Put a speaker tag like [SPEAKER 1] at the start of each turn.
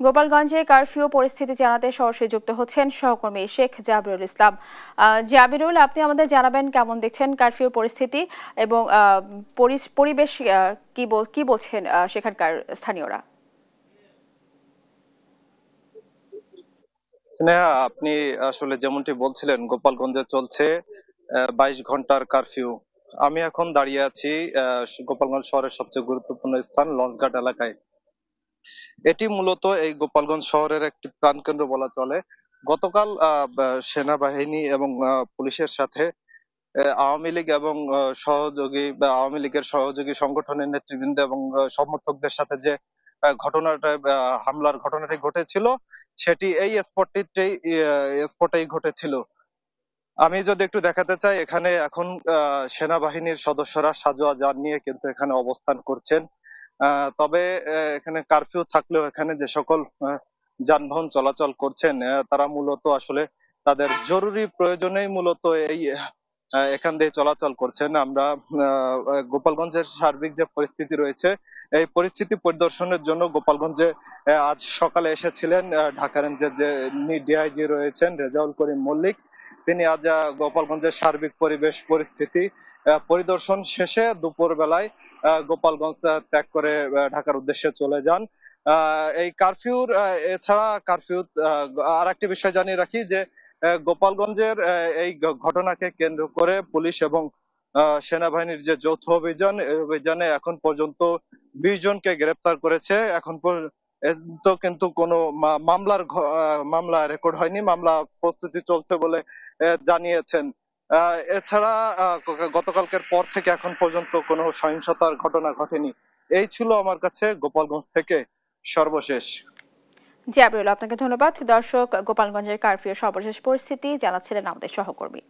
[SPEAKER 1] গোপালগঞ্জে কারফিউ পরিস্থিতি জানাতে সরাসরি যুক্ত হচ্ছেন সহকর্মী শেখ জাবিরুল ইসলাম। জাবিরুল, আপনি আমাদের জানাবেন কেমন দেখছেন কারফিউ পরিস্থিতি এবং পরিবেশ কি বলছেন সেখানকার স্থানীয়রা?
[SPEAKER 2] স্নেহা, আপনি আসলে যেমনটি বলছিলেন, গোপালগঞ্জে চলছে 22 ঘন্টার কারফিউ। আমি এখন দাঁড়িয়ে আছি গোপালগঞ্জ শহরের সবচেয়ে গুরুত্বপূর্ণ স্থান লঞ্চঘাট এলাকায়। এটি মূলত এই গোপালগঞ্জ শহরের একটি প্রাণকেন্দ্র বলা চলে। গতকাল সেনাবাহিনী এবং পুলিশের সাথে আওয়ামী লীগ এবং সহযোগী বা আওয়ামী লীগের সহযোগী সংগঠনের নেতৃবৃন্দ এবং সমর্থকদের সাথে যে ঘটনাটা হামলার ঘটনাটি ঘটেছিল, সেটি এই স্পটেই ঘটেছিল। আমি যদি একটু দেখাতে চাই, এখানে এখন সেনাবাহিনীর সদস্যরা সাজোয়া যান নিয়ে কিন্তু এখানে অবস্থান করছেন। তবে এখানে কারফিউ থাকলেও এখানে যে সকল যানবাহন চলাচল করছেন, তারা মূলত আসলে তাদের জরুরি প্রয়োজনেই মূলত এই এখান দিয়ে চলাচল করছেন। আমরা গোপালগঞ্জের সার্বিক যে পরিস্থিতি রয়েছে, এই পরিস্থিতি পরিদর্শনের জন্য গোপালগঞ্জে আজ সকালে এসেছিলেন ঢাকা রেঞ্জের যে ডিআইজি রয়েছেন রেজাউল করিম মল্লিক। তিনি আজ গোপালগঞ্জের সার্বিক পরিবেশ পরিস্থিতি পরিদর্শন শেষে দুপুর বেলায় গোপালগঞ্জ ত্যাগ করে ঢাকার উদ্দেশ্যে চলে যান। এই কারফিউর এছাড়া কারফিউ আর একটি বিষয় জানিয়ে রাখি যে গোপালগঞ্জের এই ঘটনাকে কেন্দ্র করে পুলিশ এবং সেনাবাহিনীর যে যৌথ অভিযান, এই অভিযানে এখন পর্যন্ত 20 জনকে গ্রেপ্তার করেছে। এখন পর্যন্ত কিন্তু কোনো মামলা রেকর্ড হয়নি, মামলা প্রস্তুতি চলছে বলে জানিয়েছেন। এছাড়া গতকালকের পর থেকে এখন পর্যন্ত কোনো সহিংসতার ঘটনা ঘটেনি। এই ছিল আমার কাছে গোপালগঞ্জ থেকে সর্বশেষ।
[SPEAKER 1] জাবিরুল, আপনাকে ধন্যবাদ। দর্শক, গোপালগঞ্জের কারফিউ সর্বশেষ পরিস্থিতি জানাচ্ছিলেন আমাদের সহকর্মী।